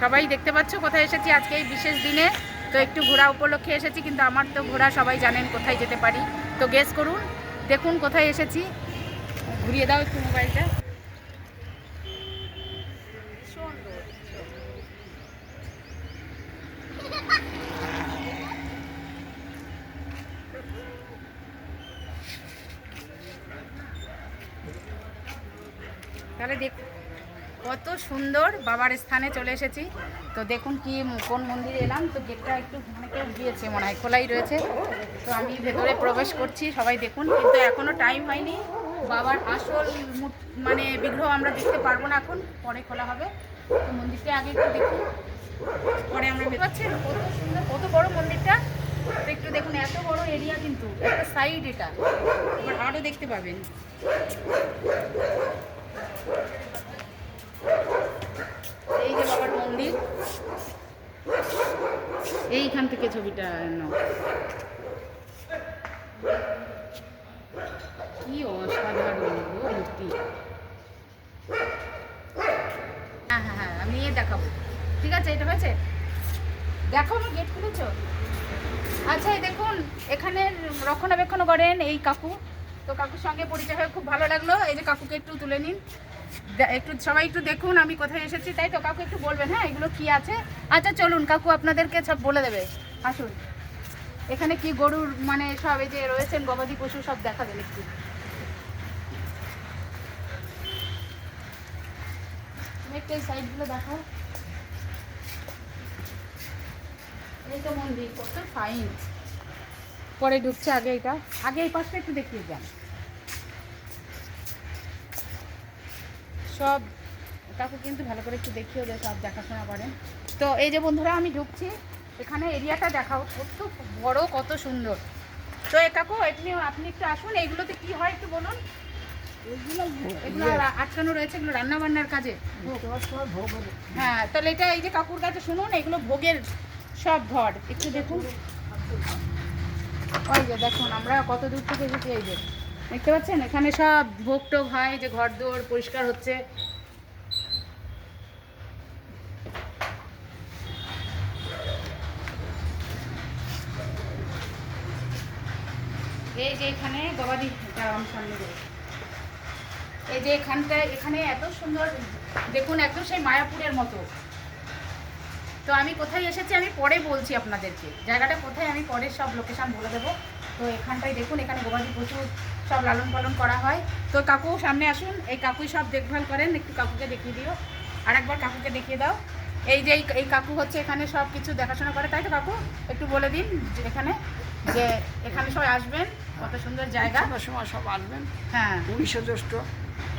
সবাই দেখতে পাচ্ছ কোথায় এসেছি আজকে এই বিশেষ দিনে। তো একটু ঘোরা উপলক্ষে এসেছি, কিন্তু আমার তো ঘোরা সবাই জানেন কোথায় যেতে পারি। তো গেস করুন, দেখুন কোথায় এসেছি। ঘুরিয়ে দাও একটু মোবাইলটা। তাহলে দেখ কত সুন্দর বাবার স্থানে চলে এসেছি। তো দেখুন কি কোন মন্দিরে এলাম। তো গেটটা একটু অনেকে গিয়েছে, মনে হয় খোলাই রয়েছে। তো আমি ভেতরে প্রবেশ করছি, সবাই দেখুন। কিন্তু এখনও টাইম হয়নি, বাবার আসল মানে বিগ্রহ আমরা দেখতে পারবো না, এখন পরে খোলা হবে। তো মন্দিরটা আগে একটু দেখুন, পরে আমরা পাচ্ছেন কত সুন্দর, কত বড় মন্দিরটা। তো একটু দেখুন, এত বড় এরিয়া, কিন্তু একটা সাইড এটা, এবার আরও দেখতে পাবেন। এই যে বাবার মন্দির, এইখান থেকে ছবিটা নাও। কি অসাধারণ মূর্তি। হ্যাঁ হ্যাঁ হ্যাঁ, আমি নিয়ে দেখাবো। ঠিক আছে, এটা হয়েছে, দেখো আমি গেট খুলেছ। আচ্ছা, এই দেখুন এখানে রক্ষণাবেক্ষণ করেন এই কাকু। তো কাকুর সঙ্গে পরিচয় হয়ে খুব ভালো লাগলো। এই যে কাকুকে একটু তুলে নিন, একটু সবাই একটু দেখুন আমি কোথায় এসেছি। তাই তো কাকু একটু বলবেন, হ্যাঁ এগুলো কি আছে। আচ্ছা চলুন, কাকু আপনাদেরকে সব বলে দেবে। আসুন, এখানে কি গরুর মানে সব এই যে রয়েছেন গবাদি পশু, সব দেখাবেন একটু। তুমি একটু এই সাইডগুলো দেখাও। এই তো মন্দির, কত ফাইন। পরে ঢুকছে, আগে এটা, আগে এই পাশটা একটু দেখিয়ে যান। সব কাকু কিন্তু ভালো করে একটু দেখিয়েও দেয়, সব দেখাশোনা করেন। তো এই যে বন্ধুরা আমি ঢুকছি, এখানে এরিয়াটা দেখাও, কত বড়, কত সুন্দর। তো এ কাকু আপনি একটু আসুন, এইগুলোতে কি হয় একটু বলুন। এগুলো আটকানো রয়েছে, এগুলো রান্না বান্নার কাজে। হ্যাঁ, তাহলে এটা এই যে কাকুর কাছে শুনুন, এগুলো ভোগের সব ঘর। একটু দেখুন, ওই যে দেখুন আমরা কত দূর থেকে এসেছি। এই যে দেখতে পাচ্ছেন, এখানে সব ভোগ টোগ হয়, যে ঘর দোর পরিষ্কার হচ্ছে। এই যে এখানে গবাদি সামনে দেবে। এই যে এখানে এত সুন্দর দেখুন, একদম সেই মায়াপুরের মতো। তো আমি কোথায় এসেছি আমি পরে বলছি আপনাদেরকে, জায়গাটা কোথায় আমি পরে সব লোকেশান বলে দেবো। তো এখানটায় দেখুন, এখানে গবাদি পশু সব লালন পালন করা হয়। তো কাকু সামনে আসুন, এই কাকুই সব দেখভাল করেন। একটু কাকুকে দেখিয়ে দিও, আর একবার কাকুকে দেখিয়ে দাও। এই যে এই কাকু হচ্ছে এখানে সব কিছু দেখাশোনা করে, তাই তো কাকু? একটু বলে দিন যে এখানে সবাই আসবেন, কত সুন্দর জায়গা। সময় সব আসবেন। হ্যাঁ, 19 জ্যৈষ্ঠ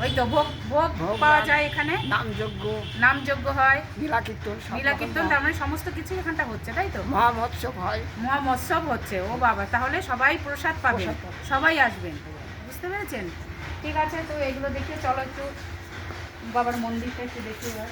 ওই তো ভোগ ভোগ পাওয়া যায় এখানে, নামযজ্ঞ হয়, লীলা কীর্তন, তার মানে সমস্ত কিছু এখানটা হচ্ছে, তাই তো? মহামহোৎসব হয়, মহোৎসব হচ্ছে। ও বাবা, তাহলে সবাই প্রসাদ পাবেন, সবাই আসবেন, বুঝতে পেরেছেন? ঠিক আছে, তো এগুলো দেখে চলো একটু বাবার মন্দিরটা একটু দেখি এবার।